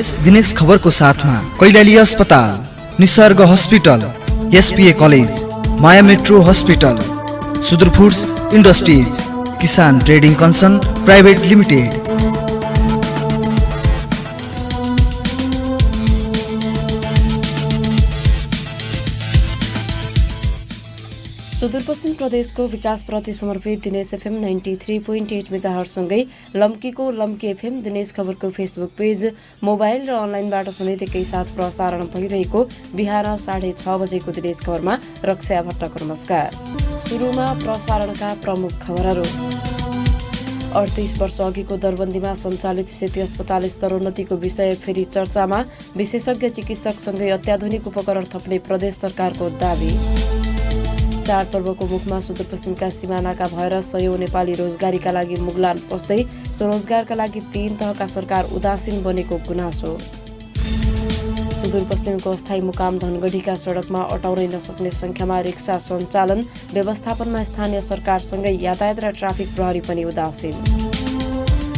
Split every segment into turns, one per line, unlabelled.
दिनेश खबरको साथमा कैलाली अस्पताल, निसर्ग हस्पिटल, एसपीए कलेज, माया मेट्रो हस्पिटल, सुदूर फूड्स इन्डस्ट्रिज, किसान trading concern private limited.
Sudurpashchim प्रदेशको विकासप्रति समर्पित दिनेश एफएम 93.8 मेगाहर्जसँगै लम्कीको लम्की एफएम दिनेश खबरको फेसबुक पेज, मोबाइल र अनलाइनबाट समेत एकैसाथ प्रसारण भइरहेको बिहान 6:30 बजेको दिनेश खबरमा रक्षा भट्टको नमस्कार। सुरुमा प्रसारणका प्रमुख खबरहरू। 38 वर्ष अघिको दरबन्दीमा सञ्चालित सेती अस्पताल स्तरोन्नतिको विषय फेरि चर्चामा। विशेषज्ञ चिकित्सकसँगै अत्याधुनिक उपकरण थप्ने प्रदेश सरकारको दावी। चाडपर्वको मुखमा सुदूरपश्चिमका सिमानाका भएर सयौं नेपाली रोजगारीका लागि मुगलान पस्दै स्वरोजगारका लागि 3 तहका सरकार उदासीन बनेको गुनासो। सुदूरपश्चिमको अस्थायी मुकाम धनगढीका सडकमा अटाउनै नसक्ने संख्यामा रिक्सा सञ्चालन। व्यवस्थापनमा स्थानीय सरकारसँगै यातायात र ट्राफिक प्रहरी पनि उदासीन।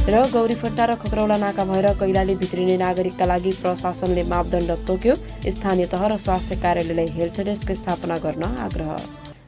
र गौरीफट्टा र खक्रौला नाका भएर कैलाली भित्रिने नागरिकका लागि प्रशासनले मापदण्ड तोक्यो। स्थानीय तह र स्वास्थ्य कार्यालयलाई हेल्थ डेस्क स्थापना गर्न आग्रह।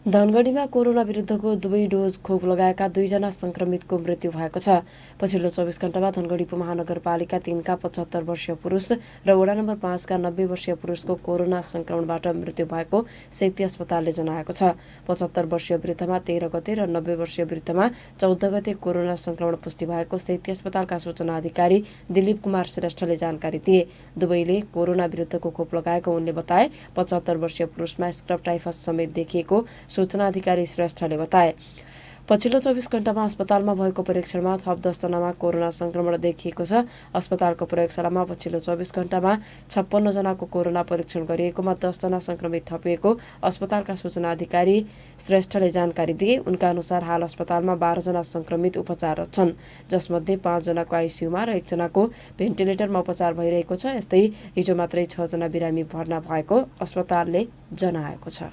धनगढीमा कोरोना विरुद्धको 2 डोज खोप लगाएका 2 जना संक्रमितको मृत्यु भएको छ। पछिल्लो 24 घण्टामा धनगढी उपमहानगरपालिका 3 का 75 वर्षीय पुरुष र वडा नम्बर 5 का 90 वर्षीय पुरुषको कोरोना संक्रमणबाट मृत्यु भएको सेती अस्पतालले जनाएको छ। 75 वर्षीय वृद्धमा 13 गते र 90 वर्षीय वृद्धमा 14 गते कोरोना संक्रमण पुष्टि भएको सेती अस्पतालका सूचना अधिकारी दिलीप कुमार श्रेष्ठले जानकारी दिए। दुवैले कोरोना विरुद्धको खोप लगाएको उनले बताए। 75 वर्षीय पुरुषमा स्क्रब टाइफस समेत देखिएको सूचना अधिकारी श्रेष्ठले बताए। पछिल्लो 24 घण्टामा अस्पतालमा भएको परीक्षणमा थप 10 जनामा कोरोना संक्रमण देखिएको छ। अस्पतालको प्रयोगशालामा पछिल्लो 24 घण्टामा 56 जनाको कोरोना परीक्षण गरिएकोमा 10 जना संक्रमित थपिएको अस्पतालका सूचना अधिकारी श्रेष्ठले जानकारी दिए। उनका अनुसार हाल अस्पतालमा 12 जना संक्रमित उपचाररत छन्, जसमध्ये 5 जनाको आइसियुमा र 1 जनाको भेन्टिलेटरमा उपचार भइरहेको छ। यस्तै हिजो मात्रै 6 जना बिरामी भर्ना भएको अस्पतालले जनाएको छ।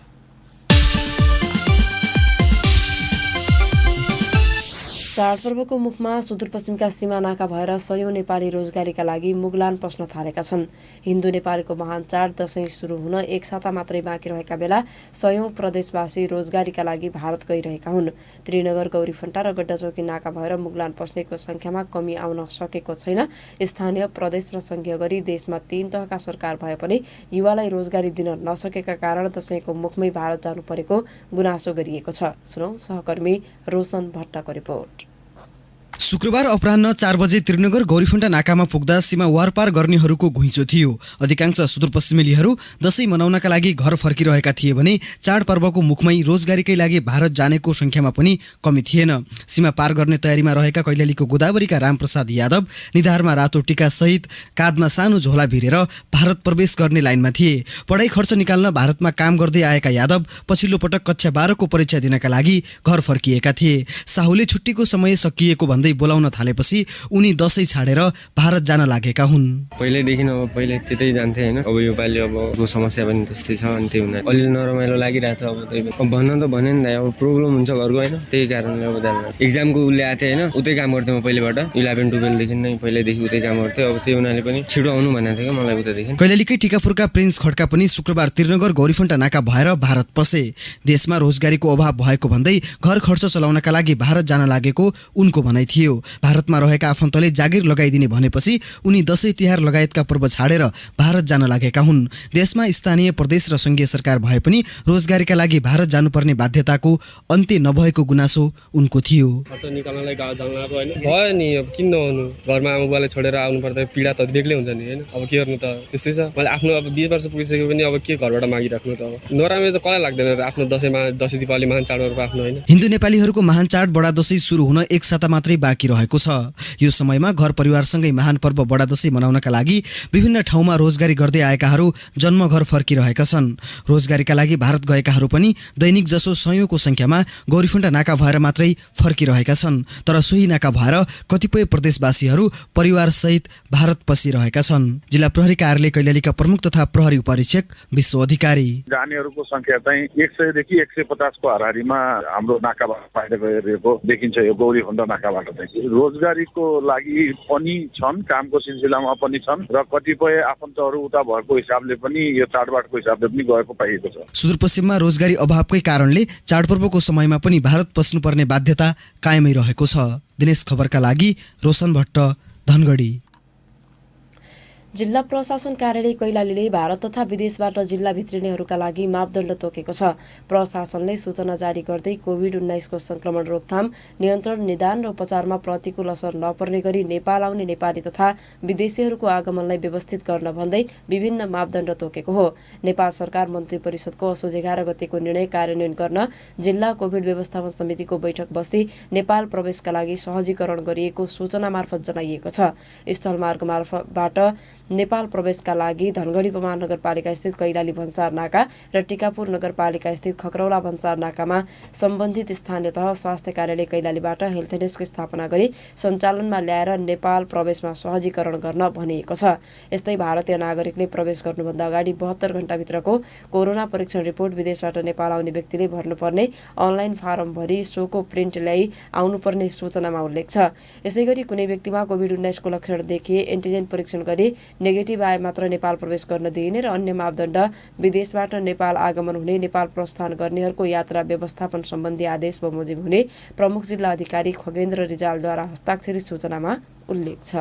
चाडपर्वको मुखमा सुदूरपश्चिमका सिमानाका भएर सयौं नेपाली रोजगारीका लागि मुगलान पस्न थालेका छन्। हिन्दू नेपालीको महान चाड दशैं सुरु हुन 1 साता मात्रै बाँकी रहेका बेला सयौं प्रदेशवासी रोजगारीका लागि भारत गइरहेका हुन्। त्रिनगर, गौरीफन्टा र गड्डाचौकी नाका भएर मुगलान पस्नेको संख्यामा कमी आउन सकेको छैन। स्थानीय, प्रदेश र संघीय गरी देशमा 3 तहका सरकार भए पनि युवालाई रोजगारी दिन नसकेका कारण दशैंको मुखमै भारत जानु परेको गुनासो गरिएको छ। सुनौ सहकर्मी रोशन भट्टको रिपोर्ट।
शुक्रबार अपराह्न 4 बजे त्रिनगर गौरीफन्टा नाकामा पुग्दा सीमा वारपार गर्नेहरूको घुइँचो थियो। अधिकांश सुदूरपश्चिमेलीहरू दशैं मनाउनका लागि घर फर्किरहेका थिए भने चाडपर्वको मुखमै रोजगारीकै लागि भारत जानेको संख्यामा पनि कमी थिएन। सीमा पार गर्ने तयारीमा रहेका कैलालीको गोदावरीका रामप्रसाद यादव निधारमा रातो टीका सहित काँधमा सानो झोला भिरेर भारत प्रवेश गर्ने लाइनमा थिए। पढाइ खर्च निकाल्न भारतमा काम गर्दै आएका यादव पछिल्लो पटक कक्षा 12 को परीक्षा दिनका लागि घर फर्किएका थिए। साहुले छुट्टीको समय सकिएको भन्दै बोलाउन थालेपछि उनी दशैं छाडेर भारत जान लागेका हुन्।
पहिल्यैदेखि अब पहिले त्यतै जान्थे हैन। अब यो पालि अब को समस्या पनि त्यस्तै छ अनि त्यही हुनाले अलि नरमाइलो लागिरहेको छ। अब त्यही भन्न त भने नि अब प्रब्लम हुन्छ घरको हैन, त्यही कारणले अब जान्न। एक्जामको उले आथे हैन, उतै काम गर्थेँ म पहिलेबाट 11-12 देखि नै पहिलेदेखि उतै काम गर्थेँ। अब त्यही हुनाले पनि छिटो आउनु भनेको थियो मलाई उतादेखि।
कैलालीकै टिकापुरका प्रिन्स खड्का पनि शुक्रबार त्रिनगर गौरीफन्टा नाका भएर भारत पसे। देशमा रोजगारीको अभाव भएको भन्दै घर खर्च चलाउनका लागि भारत जान लागेको उनको भनाइ थियो। भारतमा रहेका आफन्तले जागिर लगाइदिने भनेपछि उनी दशैं तिहार लगायतका पर्व छाडेर भारत जान लागेका हुन्। देशमा स्थानीय, प्रदेश र संघीय सरकार भए पनि रोजगारीका लागि भारत जानुपर्ने बाध्यताको अन्त्य नभएको गुनासो उनको थियो।
खर्च निकाल्नलाई गाउँ जानको हैन भयो नि, अब किन नआउनु, घरमा आमा बुवालाई छोडेर आउनु पर्दा पीडा त बेग्लै हुन्छ नि हैन। अब के गर्नु त, त्यस्तै छ। मैले आफ्नो अब 20 वर्ष पुगिसकेको पनि अब के घरबाट मागिराख्नु त। अब नराम्रो त कसलाई लाग्दैन र आफ्नो दशैं दिपावली महान चाडहरूको आफ्नो हैन।
हिन्दू नेपालीहरूको महान चाड बडा दशैं सुरु हुन 1 साता मात्रै बाँकी रहेको छ। यो समयमा घर परिवारसँगै महान पर्व बडा दशैं मनाउनका लागि विभिन्न ठाउँमा रोजगारी गर्दै आएकाहरू जन्मघर फर्किरहेका छन्। रोजगारीका लागि भारत गएकाहरू पनि दैनिक जसो सयौंको संख्यामा गौरीफन्टा नाका भएर मात्रै फर्किरहेका छन्। तर सोही नाका भएर कतिपय प्रदेशवासीहरू परिवारसहित भारत पसिरहेका छन्। जिल्ला प्रहरी कार्यालय कैलालीका प्रमुख तथा प्रहरी उपरीक्षक विश्व अधिकारी
जानेहरूको संख्या चाहिँ 100 देखि 150 को हाराहारीमा हाम्रो नाकाबाट बाहिर गइरहेको देखिन्छ। यो गौरीफन्टा नाकाबाट भनेदेखि रोजगारीको लागि पनि छन्, कामको सिलसिलामा पनि छन् र कतिपय आफन्तहरू उता भएको हिसाबले पनि यो चाडबाडको हिसाबले पनि गएको पाइएको छ।
सुदूरपश्चिममा रोजगारी अभावकै कारणले चाडपर्वको समयमा पनि भारत पस्नुपर्ने बाध्यता कायमै रहेको छ। दिनेश खबरका लागि रोशन भट्ट, धनगढी।
जिल्ला प्रशासन कार्यालय कैलालीले भारत तथा विदेशबाट जिल्ला भित्रिनेहरूका लागि मापदण्ड तोकेको छ। प्रशासनले सूचना जारी गर्दै कोभिड-19 को संक्रमण रोकथाम, नियन्त्रण, निदान र उपचारमा प्रतिकूल असर नपर्ने गरी नेपाल आउने नेपाली तथा विदेशीहरूको आगमनलाई व्यवस्थित गर्न भन्दै विभिन्न मापदण्ड तोकेको हो। नेपाल सरकार मन्त्री परिषदको असोज 11 गतेको निर्णय कार्यान्वयन गर्न जिल्ला कोभिड व्यवस्थापन समितिको बैठक बसी नेपाल प्रवेशका लागि सहजीकरण गरिएको सूचना मार्फत जनाइएको छ। स्थलमार्ग मार्फतबाट नेपाल प्रवेशका लागि धनगढी उपमहानगरपालिका स्थित कैलाली भन्सार नाका र टिकापुर नगरपालिका स्थित खक्रौला भन्सार नाकामा सम्बन्धित स्थानीय तह स्वास्थ्य कार्यालय कैलालीबाट हेल्थ डेस्क स्थापना गरी सञ्चालनमा ल्याएर नेपाल प्रवेशमा सहजीकरण गर्न भनिएको छ। यस्तै भारतीय नागरिकले प्रवेश गर्नुभन्दा अगाडि 72 घण्टाभित्रको कोरोना परीक्षण रिपोर्ट, विदेशबाट नेपाल आउने व्यक्तिले भर्नुपर्ने अनलाइन फारम भरी सोको प्रिन्ट ल्याई आउनुपर्ने सूचनामा उल्लेख छ। यसैगरी कुनै व्यक्तिमा कोभिड-19 को लक्षण देखिए एन्टिजेन परीक्षण गरी नेगेटिभ आए मात्र नेपाल प्रवेश गर्न दिइने र अन्य मापदण्ड विदेशबाट नेपाल आगमन हुने, नेपाल प्रस्थान गर्नेहरूको यात्रा व्यवस्थापन सम्बन्धी आदेश बमोजिम हुने प्रमुख जिल्ला अधिकारी खगेन्द्र रिजालद्वारा हस्ताक्षरित सूचनामा उल्लेख छ।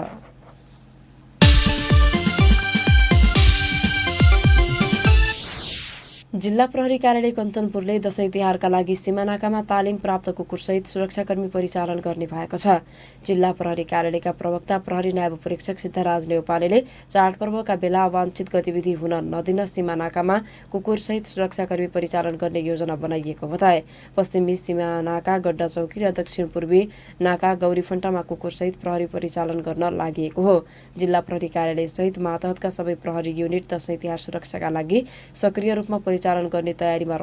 जिल्ला प्रहरी कार्यालय कञ्चनपुरले दशैं तिहारका लागि सीमानाकामा तालिम प्राप्त कुकुरसहित सुरक्षाकर्मी परिचालन गर्ने भएको छ। जिल्ला प्रहरी कार्यालयका प्रवक्ता प्रहरी नायब परीक्षक सिद्धराज नेउपानेले चाडपर्वका बेला अवाञ्छित गतिविधि हुन नदिन सीमानाकामा कुकुरसहित सुरक्षाकर्मी परिचालन गर्ने योजना बनाइएको बताए। पश्चिमी सीमानाका गड्डा चौकी र दक्षिण पूर्वी नाका गौरीफन्टामा कुकुरसहित प्रहरी परिचालन गर्न लागि हो। जिल्ला प्रहरी कार्यालय सहित मातहतका सबै प्रहरी युनिट दशैं तिहार सुरक्षाका लागि सक्रिय रूपमा परिचालन गर्ने तयारीमा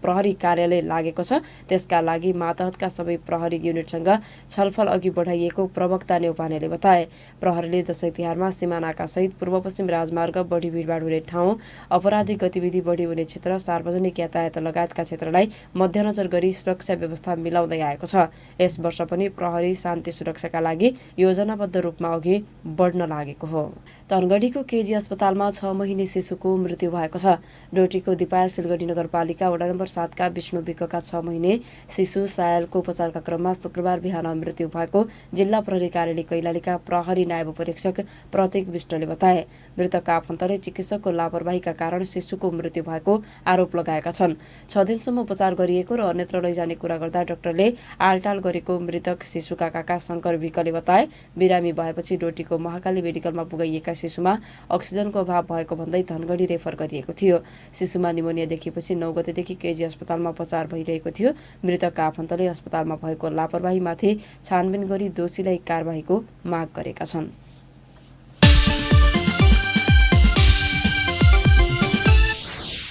प्रहरी कार्यालय लागेको छ। त्यसका लागि मातहतका सबै प्रहरी युनिटसँग छलफल अघि बढाइएको प्रवक्ता नेउपानेले बताए। प्रहरीले दशैं तिहारमा सीमानाका सहित पूर्व पश्चिम राजमार्ग, बढी भिडभाड हुने ठाउँ, अपराधिक गतिविधि बढी हुने क्षेत्र, सार्वजनिक यातायात लगायतका क्षेत्रलाई मध्यनजर गरी सुरक्षा व्यवस्था मिलाउँदै आएको छ। यस वर्ष पनि प्रहरी शान्ति सुरक्षाका लागि योजनाबद्ध रूपमा अघि बढ्न लागेको हो। धनगढीको केजी अस्पतालमा 6 महिने शिशुको मृत्यु भएको छ। डोटीको दिपायल सिलगढी नगरपालिका वडा नम्बर 7 का विष्णु विकका 6 महिने शिशु सायलको उपचारका क्रममा शुक्रबार बिहान मृत्यु भएको जिल्ला प्रहरी कार्यालय कैलालीका प्रहरी नायब परीक्षक प्रतीक विष्टले बताए। मृतकका आफन्तले चिकित्सकको लापरवाहीका कारण शिशुको मृत्यु भएको आरोप लगाएका छन्। 6 दिनसम्म उपचार गरिएको र अन्यत्र लैजाने कुरा गर्दा डाक्टरले आलटाल गरेको मृतक शिशुका काका शङ्कर विकले बताए। बिरामी भएपछि डोटीको महाकाली मेडिकलमा पुगाइएका शिशुमा अक्सिजनको अभाव भएको भन्दै धनगढी रेफर गरिएको थियो। शिशुमा निमोनिया देखिएपछि 9 गतेदेखि केजी अस्पतालमा उपचार भइरहेको थियो। मृतकका आफन्तले अस्पतालमा भएको लापरवाहीमाथि छानबिन गरी दोषीलाई कारबाहीको माग गरेका छन्।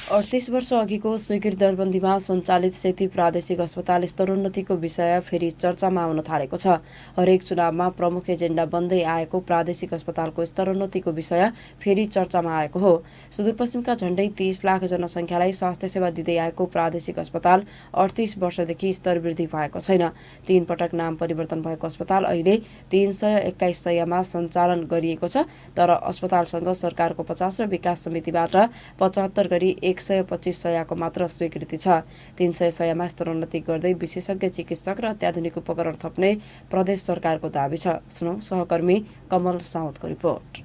38 वर्ष अघिको स्वीकृत दरबन्दीमा सञ्चालित सेती प्रादेशिक अस्पताल स्तरोन्नतिको विषय फेरि चर्चामा आउन थालेको छ। हरेक चुनावमा प्रमुख एजेन्डा बन्दै आएको प्रादेशिक अस्पतालको स्तरोन्नतिको विषय फेरि चर्चामा आएको हो। सुदूरपश्चिमका झण्डै 30 लाख जनसङ्ख्यालाई स्वास्थ्य सेवा दिँदै आएको प्रादेशिक अस्पताल 38 वर्षदेखि स्तर वृद्धि भएको छैन। 3 पटक नाम परिवर्तन भएको अस्पताल अहिले 321 शय्यामा सञ्चालन गरिएको छ। तर अस्पतालसँग सरकारको 50 र विकास समितिबाट 75 गरी 125 शय्याको मात्र स्वीकृति छ। 300 शय्यामा स्तरोन्नति गर्दै विशेषज्ञ चिकित्सक र अत्याधुनिक उपकरण थप्ने प्रदेश सरकारको दाबी छ। सुनौ सहकर्मी कमल साउदको रिपोर्ट।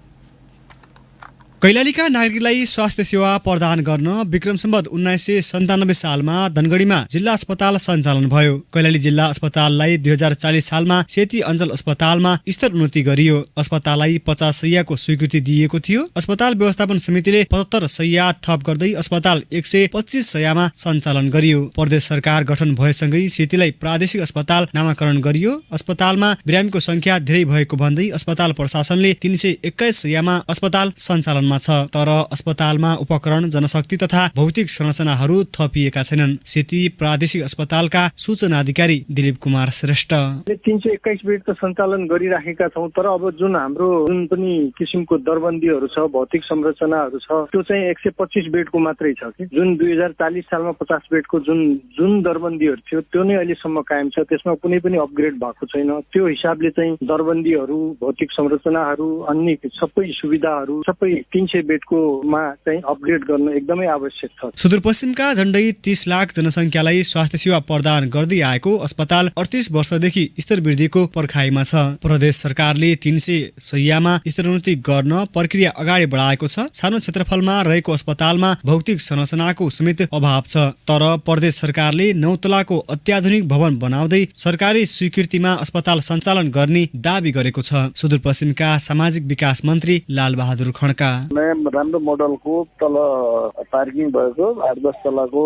कैलालीका नागरिकलाई स्वास्थ्य सेवा प्रदान गर्न विक्रम सम्वत 1997 सालमा धनगढीमा जिल्ला अस्पताल सञ्चालन भयो। कैलाली जिल्ला अस्पताललाई 2040 सालमा सेती अञ्चल अस्पतालमा स्तर उन्नति गरियो। अस्पताललाई 50 शय्याको स्वीकृति दिएको थियो। अस्पताल व्यवस्थापन समितिले 75 शय्या थप गर्दै अस्पताल 125 शय्यामा सञ्चालन गरियो। प्रदेश सरकार गठन भएसँगै सेतीलाई प्रादेशिक अस्पताल नामाकरण गरियो। अस्पतालमा बिरामीको संख्या धेरै भएको भन्दै अस्पताल प्रशासनले 321 शय्यामा अस्पताल सञ्चालन सञ्चालनमा छ, तर अस्पतालमा उपकरण, जनशक्ति तथा भौतिक संरचनाहरू थपिएका छैनन्। सेती प्रादेशिक अस्पतालका सूचना अधिकारी दिलीप कुमार श्रेष्ठ
321 बेड त सञ्चालन गरिराखेका छौँ, तर अब जुन हाम्रो जुन पनि किसिमको दरबन्दीहरू छ, भौतिक संरचनाहरू छ, त्यो चाहिँ 125 बेडको मात्रै छ कि जुन 2040 सालमा 50 बेडको जुन दरबन्दीहरू थियो त्यो नै अहिलेसम्म कायम छ। त्यसमा कुनै पनि अपग्रेड भएको छैन। त्यो हिसाबले चाहिँ दरबन्दीहरू, भौतिक संरचनाहरू, अन्य सबै सुविधाहरू सबै 300 बेडकोमा चाहिँ अपग्रेड गर्न एकदमै आवश्यक छ।
सुदूरपश्चिमका झण्डै 30 लाख जनसङ्ख्यालाई स्वास्थ्य सेवा प्रदान गर्दै आएको अस्पताल 38 वर्षदेखि स्तर वृद्धिको पर्खाइमा छ। प्रदेश सरकारले 300 शय्यामा स्तरोन्नति गर्न प्रक्रिया अगाडि बढाएको छ। सानो क्षेत्रफलमा रहेको अस्पतालमा भौतिक संरचनाको समेत अभाव छ, तर प्रदेश सरकारले 9 तलाको अत्याधुनिक भवन बनाउँदै सरकारी स्वीकृतिमा अस्पताल सञ्चालन गर्ने दाबी गरेको छ। सुदूरपश्चिमका सामाजिक विकास मन्त्री लालबहादुर खड्का
नयाँ राम्रो मोडलको तल पार्किङ भएको 8-10 तलाको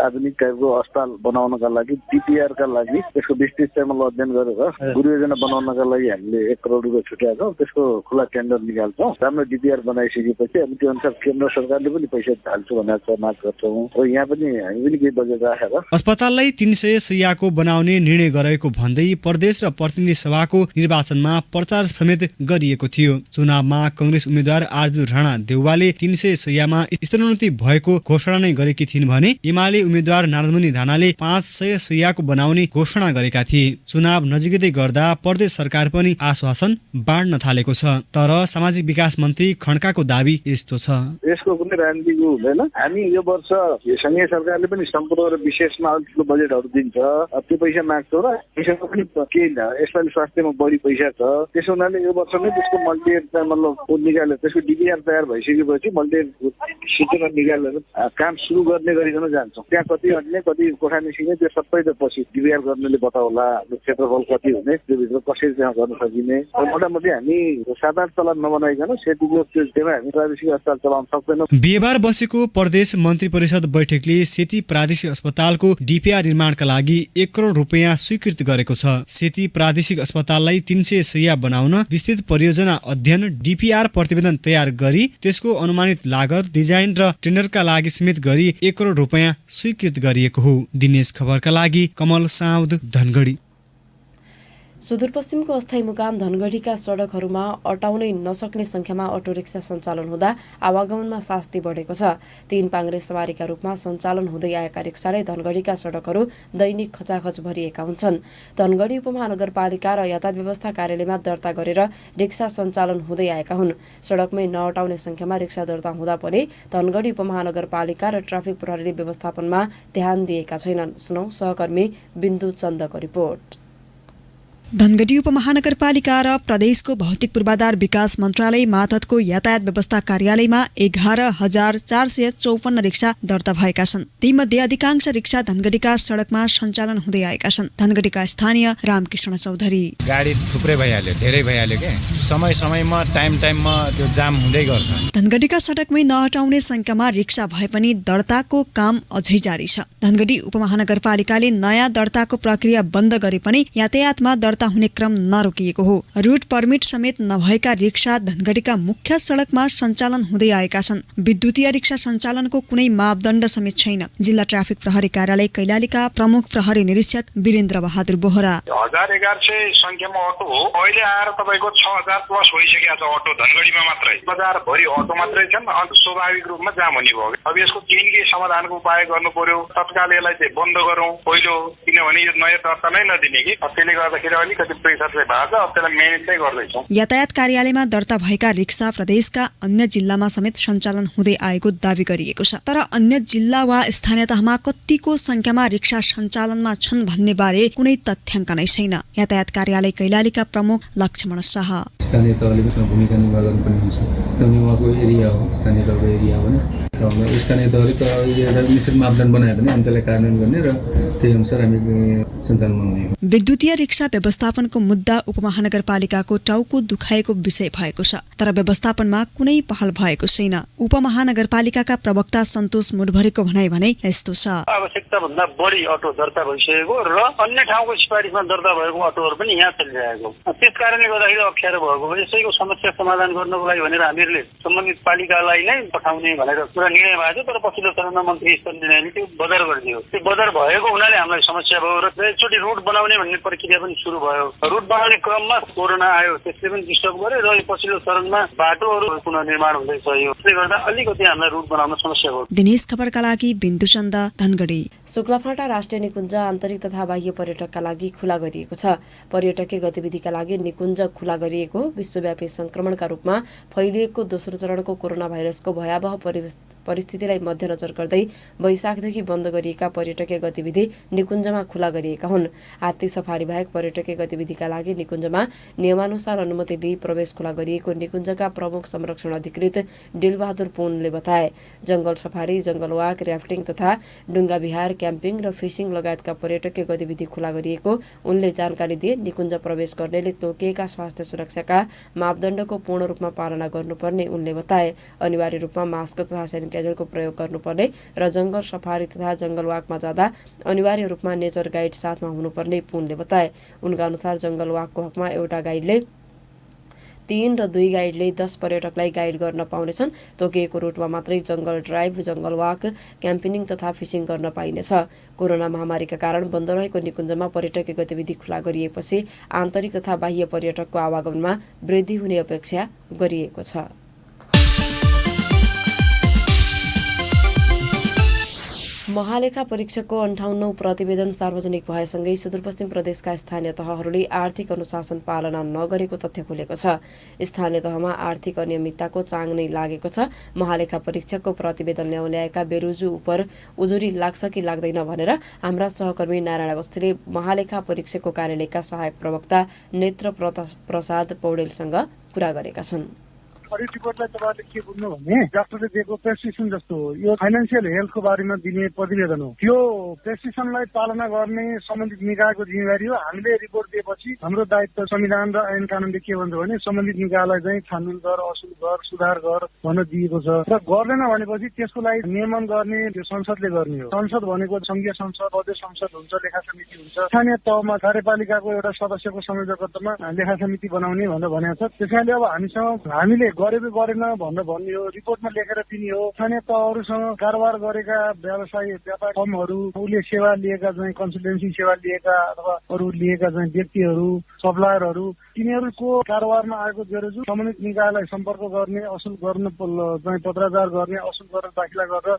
आधुनिक टाइपको अस्पताल बनाउनका लागि DPR का लागि त्यसको विस्तृत चाहिँ अध्ययन गरेर गुरुयोजना बनाउनका लागि हामीले 1 करोड रुपियाँ छुट्याएको, त्यसको खुला टेन्डर निकाल्छौँ। राम्रो DPR बनाइसकेपछि अनि त्यो अनुसार केन्द्र सरकारले पनि पैसा हाल्छु भनेर माग गर्छौँ र यहाँ पनि हामी पनि केही बजेट राखेर
अस्पताललाई 300 शय्याको बनाउने निर्णय गरेको भन्दै प्रदेश र प्रतिनिधि सभाको निर्वाचनमा प्रचार समेत गरिएको थियो। चुनावमा कांग्रेस उम्मेद्वार आरजु राणा देउवाले 300 शय्यामा स्तरोन्नति भएको घोषणा नै गरेकी थिइन् भने एमाले उम्मेद्वार नारायणमुनि राणाले 500 शय्याको बनाउने घोषणा गरेका थिए। चुनाव नजिकै गर्दा प्रदेश सरकार पनि आश्वासन बाँड्न थालेको छ, तर सामाजिक विकास मन्त्री खड्काको दाबी यस्तो छ।
यसको कुनै राजनीतिको हुँदैन। हामी यो वर्ष संघीय सरकारले पनि सम्पूर्ण र विशेषमा अलिकति बजेटहरू दिन्छ, त्यो पैसा माग्छौँ र पैसाको पनि केही यसपालि स्वास्थ्यमा बढी पैसा छ। त्यसो हुनाले यो वर्ष नै त्यसको मल्टिएड निकालेर त्यसको DPR तयार भइसकेपछि मल्टिएड सूचना निकालेर काम सुरु गर्ने गरिकन जान्छौँ। त्यहाँ कति अन्य कति कोठा निस्किने त्यो सबै त पछि DPR गर्नेले बताउला क्षेत्रफल कति हुने, त्यो भित्र कसरी त्यहाँ गर्न सकिने। मोटामोटी हामी 7-8 तला नबनाइकन सेतीको त्यसमा हामी प्रादेशिक अस्पताल चलाउन सक्दैनौँ।
बिहिबार बसेको प्रदेश मन्त्री परिषद बैठकले सेती प्रादेशिक अस्पतालको DPR निर्माणका लागि 1 करोड रुपियाँ स्वीकृत गरेको छ। सेती प्रादेशिक अस्पताललाई 300 शय्या बनाउन विस्तृत परियोजना अध्ययन DPR प्रतिवेदन तयार गरी त्यसको अनुमानित लागत, डिजाइन र टेन्डरका लागि समेत गरी 1 करोड रुपियाँ स्वीकृत गरिएको हो। दिनेश खबरका लागि कमल साउद, धनगढी।
सुदूरपश्चिमको अस्थायी मुकाम धनगढीका सडकहरूमा अटाउनै नसक्ने संख्यामा अटो रिक्सा सञ्चालन हुँदा आवागमनमा शास्ति बढेको छ। 3 पाङ्ग्रे सवारीका रूपमा सञ्चालन हुँदै आएका रिक्साले धनगढीका सडकहरू दैनिक खचाखच भरिएका हुन्छन्। धनगढी उपमहानगरपालिका र यातायात व्यवस्था कार्यालयमा दर्ता गरेर रिक्सा सञ्चालन हुँदै आएका हुन्। सडकमै नअटाउने संख्यामा रिक्सा दर्ता हुँदा पनि धनगढी उपमहानगरपालिका र ट्राफिक प्रहरीले व्यवस्थापनमा ध्यान दिएका छैनन्। सुनौ सहकर्मी बिन्दु चन्दको रिपोर्ट।
धनगढी उपमहानगरपालिका र प्रदेशको भौतिक पूर्वाधार विकास मन्त्रालय मातहतको यातायात व्यवस्था कार्यालयमा 11,454 रिक्सा दर्ता भएका छन्। तीमध्ये अधिकांश रिक्सा धनगढीका सडकमा सञ्चालन हुँदै आएका छन्। धनगढीका स्थानीय रामकृष्ण चौधरी
गाडी थुप्रै भइहाल्यो, धेरै भइहाल्यो के समयमा टाइममा त्यो जाम हुँदै गर्छ।
धनगढीका सडकमै नहटाउने संख्यामा रिक्सा भए पनि दर्ताको काम अझै जारी छ। धनगढी उपमहानगरपालिकाले नयाँ दर्ताको प्रक्रिया बन्द गरे पनि यातायातमा हुने क्रम नरोकिएको हो। रुट पर्मिट समेत नभएका रिक्सा धनगढीका मुख्य सडकमा सञ्चालन हुँदै आएका छन्। विद्युतीय रिक्सा सञ्चालनको कुनै मापदण्ड समेत छैन। जिल्ला ट्राफिक प्रहरी कार्यालय कैलालीका प्रमुख प्रहरी निरीक्षक वीरेन्द्र बहादुर बोहरा
1100 संख्यामा अटो हो। अहिले आएर तपाईको 6000 प्लस भइसकेको छ अटो धनगढीमा मात्रै। बजार भरि अटो मात्रै छन्, अन्त स्वाभाविक रूपमा जाम हुने भयो। अब यसको केही न केही समाधानको उपाय गर्नु पर्यो। तत्काल यसलाई चाहिँ बन्द गरौँ पहिलो, किनभने यो नयाँ दर्ता नै नदिने कि त्यसले गर्दाखेरि
यातायात कार्यालयमा दर्ता भएका रिक्सा प्रदेशका अन्य जिल्लामा समेत सञ्चालन हुँदै आएको दावी गरिएको छ। तर अन्य जिल्ला वा स्थानीय तहमा कतिको संख्यामा रिक्सा सञ्चालनमा छन् भन्ने बारे कुनै तथ्याङ्क नै छैन। यातायात कार्यालय कैलालीका प्रमुख लक्ष्मण शाह
स्थानीय तहले भूमिका निर्वाह गर्नुपर्ने हुन्छ। किनभने उहाँको एरिया हो, स्थानीय तहको एरिया हो भने स्थानीय तहले त एउटा निश्चित मापदण्ड बनायो भने हामी त्यसलाई कार्यान्वयन गर्ने र त्यही अनुसार हामी सञ्चालनमा हुने हो।
विद्युतीय रिक्सा व्यवस्थापनको मुद्दा उपमहानगरपालिकाको टाउको दुखाएको विषय भएको छ, तर व्यवस्थापनमा कुनै पहल भएको छैन। उपमहानगरपालिकाका प्रवक्ता सन्तोष मुडभरेको भनाइ भने यस्तो छ।
आवश्यकता भन्दा बढी अटो दर्ता भइसकेको र अन्य ठाउँको सिफारिसमा दर्ता भएको अटोहरू पनि यहाँ चलिरहेको, त्यस कारणले गर्दाखेरि अप्ठ्यारो भएको हो। यसैको समस्या समाधान गर्नको लागि भनेर हामीहरूले सम्बन्धित पालिकालाई नै पठाउने भनेर पुरा निर्णय भएको थियो, तर पछिल्लो चरणमा मन्त्री स्तरीय निर्णयले त्यो बदर गरिदियो। त्यो बदर भएको हुनाले हामीलाई समस्या भयो र एकचोटि रुट बनाउने भन्ने प्रक्रिया पनि सुरु भयो। रुट बनाउने क्रममा कोरोना आयो, त्यसले पनि डिस्टर्ब गर्यो र पछिल्लो चरणमा बाटोहरू पुनर्निर्माण हुँदैछ। यसले गर्दा अलिकति हामीलाई रुट बनाउन समस्या भयो।
दिनेश खबरका लागि बिन्दुचन्द, धनगढी।
शुक्लाफाटा राष्ट्रिय निकुञ्ज आन्तरिक तथा बाह्य पर्यटकका लागि खुला गरिएको छ। पर्यटकीय गतिविधिका लागि निकुञ्ज खुला गरिएको विश्वव्यापी संक्रमणका रूपमा फैलिएको दोस्रो चरणको कोरोना भाइरसको भयावह परिस्थितिलाई मध्यनजर गर्दै वैशाखदेखि बन्द गरिएका पर्यटकीय गतिविधि निकुञ्जमा खुला गरिएका हुन्। हात्ती सफारी बाहेक पर्यटकीय गतिविधिका लागि निकुञ्जमा नियमानुसार अनुमति लिई प्रवेश खुला गरिएको निकुञ्जका प्रमुख संरक्षण अधिकृत डिलबहादुर पुनले बताए। जंगल सफारी, जंगल वाक, र्याफ्टिङ तथा डुङ्गा विहार, क्याम्पिङ र फिसिङ लगायतका पर्यटकीय गतिविधि खुला गरिएको उनले जानकारी दिए। निकुञ्ज प्रवेश गर्नेले तोकिएका स्वास्थ्य सुरक्षाका मापदण्डको पूर्ण रूपमा पालना गर्नुपर्ने उनले बताए। अनिवार्य रूपमा मास्क तथा सेनिटाइजरको प्रयोग गर्नुपर्ने र जंगल सफारी तथा जंगल वाकमा जाँदा अनिवार्य रूपमा नेचर गाइड साथमा हुनुपर्ने पुनले बताए। उनका अनुसार जंगल वाकको हकमा एउटा गाइडले 3 र 2 गाइडले 10 पर्यटकलाई गाइड गर्न पाउनेछन्। तोकिएको रुटमा मात्रै जंगल ड्राइभ, जंगल वाक, क्याम्पिङ तथा फिसिङ गर्न पाइनेछ। कोरोना महामारीका कारण बन्द रहेको निकुञ्जमा पर्यटकीय गतिविधि खुला गरिएपछि आन्तरिक तथा बाह्य पर्यटकको आवागमनमा वृद्धि हुने अपेक्षा गरिएको छ। महालेखा परीक्षकको 58औं प्रतिवेदन सार्वजनिक भएसँगै सुदूरपश्चिम प्रदेशका स्थानीय तहहरूले आर्थिक अनुशासन पालना नगरेको तथ्य खुलेको छ। स्थानीय तहमा आर्थिक अनियमितताको चाङ नै लागेको छ। महालेखा परीक्षकको प्रतिवेदन ल्याएका बेरुजु उप उजुरी लाग्छ कि लाग्दैन भनेर हाम्रा सहकर्मी नारायण अवस्थीले महालेखा परीक्षकको कार्यालयका सहायक प्रवक्ता नेत्र प्रसाद पौडेलसँग कुरा गरेका छन्।
अडिट रिपोर्टलाई तपाईँले के बुझ्नु भने डाक्टरले दिएको प्रेस्क्रिप्सन जस्तो हो, यो फाइनेन्सियल हेल्थको बारेमा दिने प्रतिवेदन हो। त्यो प्रेस्क्रिप्सनलाई पालना गर्ने सम्बन्धित निकायको जिम्मेवारी हो। हामीले रिपोर्ट दिएपछि हाम्रो दायित्व संविधान र ऐन कानुनले के भन्छ भने सम्बन्धित निकायलाई चाहिँ छानबिन गर, असुल गर, सुधार गर भनेर दिएको छ र गर्दैन भनेपछि त्यसको लागि नियमन गर्ने त्यो संसदले गर्ने हो। संसद भनेको संघीय संसद, प्रदेश संसद हुन्छ, लेखा समिति हुन्छ। स्थानीय तहमा कार्यपालिकाको एउटा सदस्यको संयोजकत्वमा लेखा समिति बनाउने भनेर भनेको छ। त्यसैले अब हामीले गरेको गरेन भनेर भन्ने हो, रिपोर्टमा लेखेर दिने हो। स्थानीय तहहरूसँग कारोबार गरेका व्यवसायी व्यापार फर्महरू, उसले सेवा लिएका चाहिँ कन्सल्टेन्सी सेवा लिएका अथवा अरू लिएका चाहिँ व्यक्तिहरू, सप्लायरहरू, तिनीहरूको कारोबारमा आएको बेरोजु सम्बन्धित निकायलाई सम्पर्क गर्ने, असुल गर्न चाहिँ पत्राचार गर्ने, असुल गरेर दाखिला गरेर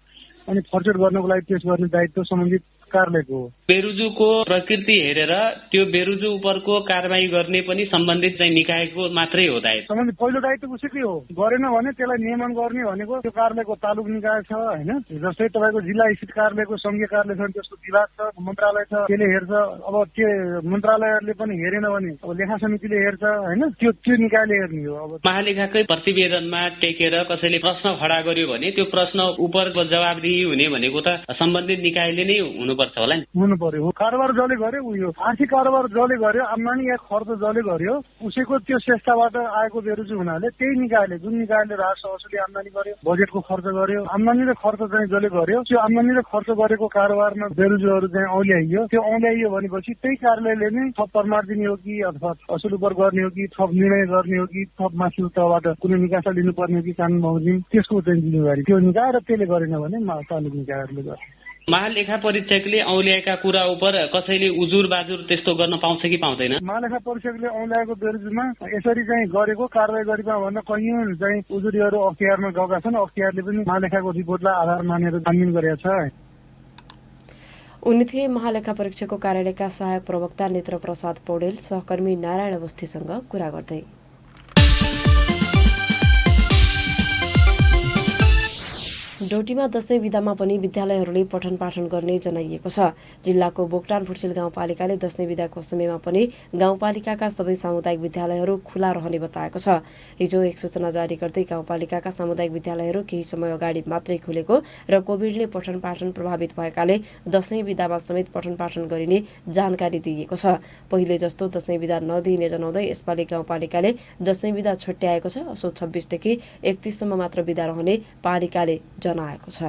अनि फर्चेट गर्नको लागि पेश गर्ने दायित्व सम्बन्धित कार्यालयको हो।
बेरुजुको प्रकृति हेरेर त्यो बेरुजु उपरको कारबाही गर्ने पनि सम्बन्धित चाहिँ निकायको मात्रै हो दायित्व।
सम्बन्धित पहिलो दायित्व उसैकै हो। गरेन भने त्यसलाई नियमन गर्ने भनेको त्यो कार्यालयको तालुक निकाय छ हैन। जस्तै तपाईँको जिल्ला स्थित कार्यालयको संघीय कार्यालय छ, त्यसको विभाग छ, मन्त्रालय छ, त्यसले हेर्छ। अब त्यो मन्त्रालयहरूले पनि हेरेन भने अब लेखा समितिले हेर्छ हैन, त्यो निकायले हेर्ने हो। अब
महालेखाकै प्रतिवेदनमा टेकेर कसैले प्रश्न खडा गर्यो भने त्यो प्रश्न उपरको जवाबदेही हुने भनेको त सम्बन्धित निकायले नै हुनुपर्छ होला नि।
हुनु पर्यो। कारोबार जसले गर्यो उयो आर्थिक कारोबार जसले गर्यो, आम्दानी या खर्च जसले गर्यो उसैको त्यो संस्थाबाट आएको बेरुजु हुनाले त्यही निकायले, जुन निकायले राजस्व असुली आम्दानी गर्यो, बजेटको खर्च गर्यो, आम्दानी र खर्च चाहिँ जसले गर्यो त्यो आम्दानी र खर्च गरेको कारोबारमा बेरुजुहरू चाहिँ औल्याइयो। त्यो औल्याइयो भनेपछि त्यही कार्यालयले नै थप प्रमाण दिने हो कि अथवा असुल उपर गर्ने हो कि थप निर्णय गर्ने हो कि थप माथि तहबाट कुनै निकासा लिनुपर्ने हो कि कानुन बमोजिम त्यसको चाहिँ जिम्मेवारी त्यो निकाय र त्यसले गरेन भने तालुक निकायहरूले गर्छ।
महालेखा परीक्षकले औल्याएका कुरा उप कसैले उजुर बाजुर त्यस्तो गर्न पाउँछ कि पाउँदैन?
महालेखा परीक्षकले औल्याएको बेरुजुमा यसरी चाहिँ गरेको कारबाही गरेको भन्दा कैयौं चाहिँ उजुरीहरू अख्तियारमा गएका छन्। अख्तियारले पनि महालेखाको रिपोर्टलाई आधार मानेर छानबिन गरेका छ।
उनी थिए महालेखा परीक्षकको कार्यालयका सहायक प्रवक्ता नेत्र प्रसाद पौडेल सहकर्मी नारायण अवस्थीसँग कुरा गर्दै। डोटीमा दशैं विदामा पनि विद्यालयहरूले पठन पाठन गर्ने जनाइएको छ। जिल्लाको बोक्टान फुटसिल गाउँपालिकाले दशैं विदाको समयमा पनि गाउँपालिकाका सबै सामुदायिक विद्यालयहरू खुला रहने बताएको छ। हिजो एक सूचना जारी गर्दै गाउँपालिकाका सामुदायिक विद्यालयहरू केही समय अगाडि मात्रै खुलेको र कोभिडले पठन पाठन प्रभावित भएकाले दशैं विदामा समेत पठन पाठन गरिने जानकारी दिइएको छ। पहिले जस्तो दशैं विदा नदिइने जनाउँदै यसपालि गाउँपालिकाले दशैं विदा छुट्याएको छ। असोज 26 देखि 31 सम्म मात्र विदा रहने पालिकाले जनाएको छ।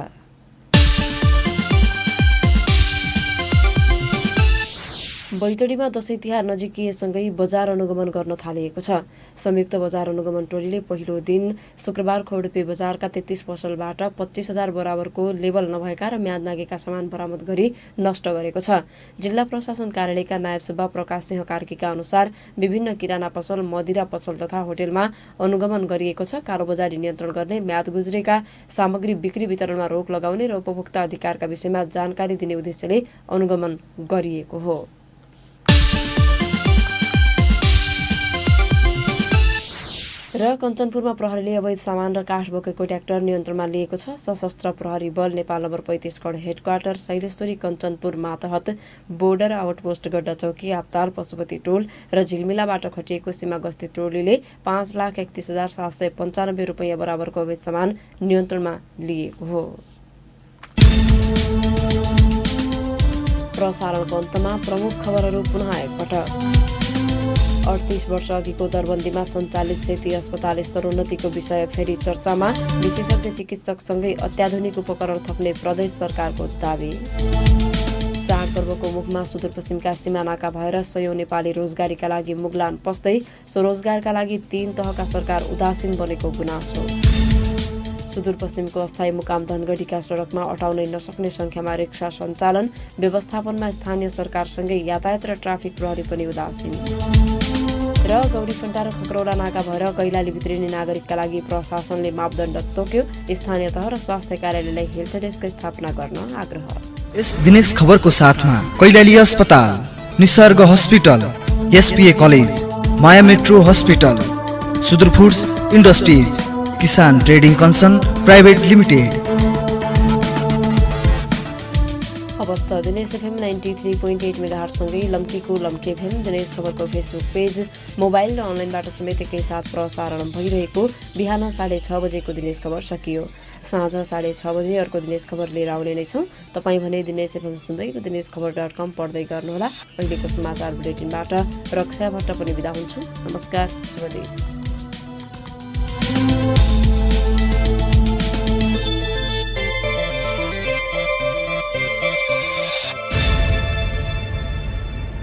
बैतडीमा दशैं तिहार नजिकिएसँगै बजार अनुगमन गर्न थालिएको छ। संयुक्त बजार अनुगमन टोलीले पहिलो दिन शुक्रबार खौडपे बजारका 33 पसलबाट 25,000 बराबरको लेबल नभएका र म्याद नागेका सामान बरामद गरी नष्ट गरेको छ। जिल्ला प्रशासन कार्यालयका नायब सुब्बा प्रकाश सिंह कार्कीका अनुसार विभिन्न किराना पसल, मदिरा पसल तथा होटेलमा अनुगमन गरिएको छ। कालोबजारी नियन्त्रण गर्ने, म्याद गुज्रेका सामग्री बिक्री वितरणमा रोक लगाउने र उपभोक्ता अधिकारका विषयमा जानकारी दिने उद्देश्यले अनुगमन गरिएको हो। र कञ्चनपुरमा प्रहरीले अवैध सामान र काठ बोकेको ट्र्याक्टर नियन्त्रणमा लिएको छ। सशस्त्र प्रहरी बल नेपाल नम्बर 35 कड हेडक्वार्टर, शैलेश्वरी, कञ्चनपुर मातहत, बोर्डर आउटपोस्ट गड्डा चौकी, आपताल, पशुपति टोल र झिलमिलाबाट खटिएको सीमा गस्ती टोलीले 5,31,795 रुपैयाँ बराबरको अवैध सामान नियन्त्रणमा लिएको हो। प्रसारणको अन्तमा प्रमुख खबरहरू पुनः एकपटक। 38 वर्ष अघिको दरबन्दीमा सञ्चालित सेती अस्पताल स्तरोन्नतिको विषय फेरि चर्चामा। विशेषज्ञ चिकित्सकसँगै अत्याधुनिक उपकरण थप्ने प्रदेश सरकारको दावी। चाडपर्वको मुखमा सुदूरपश्चिमका सिमानाका भएर सयौं नेपाली रोजगारीका लागि मुगलान पस्दै स्वरोजगारका लागि 3 तहका सरकार उदासीन बनेको गुनासो। सुदूरपश्चिमको अस्थायी मुकाम धनगढीका सडकमा अटाउनै नसक्ने संख्यामा रिक्सा सञ्चालन। व्यवस्थापनमा स्थानीय सरकारसँगै यातायात र ट्राफिक प्रहरी पनि उदासीन। र गौरीफन्टा र खक्रौला नाका भएर कैलाली भित्रिने नागरिकका लागि प्रशासनले मापदण्ड तोक्यो। स्थानीय तह र स्वास्थ्य कार्यालयलाई हेल्थ डेस्क स्थापना गर्न आग्रह।
यस दिनेश खबरको साथमा कैलाली अस्पताल, निसर्ग हस्पिटल, एसपीए कलेज, माया मेट्रो हस्पिटल, सुदूर फुड्स इन्डस्ट्रिज, किसान ट्रेडिङ कन्सर्न प्राइभेट लिमिटेड।
अवस्था दिनेश एफएम 93.8 मेगाहर्ज सँगै लम्कीको लम्की एफएम दिनेश खबरको फेसबुक पेज, मोबाइल र अनलाइनबाट समेत एकैसाथ प्रसारण भइरहेको बिहान 6:30 बजेको दिनेश खबर सकियो। साँझ 6:30 बजे अर्को दिनेश खबर लिएर आउने नै छौँ। तपाईँ भने दिनेश एफएम सुन्दै र दिनेशखबर.com पढ्दै गर्नुहोला। अहिलेको समाचार बुलेटिनबाट रक्षा भट्ट पनि बिदा हुन्छु। नमस्कार, शुभ दिन।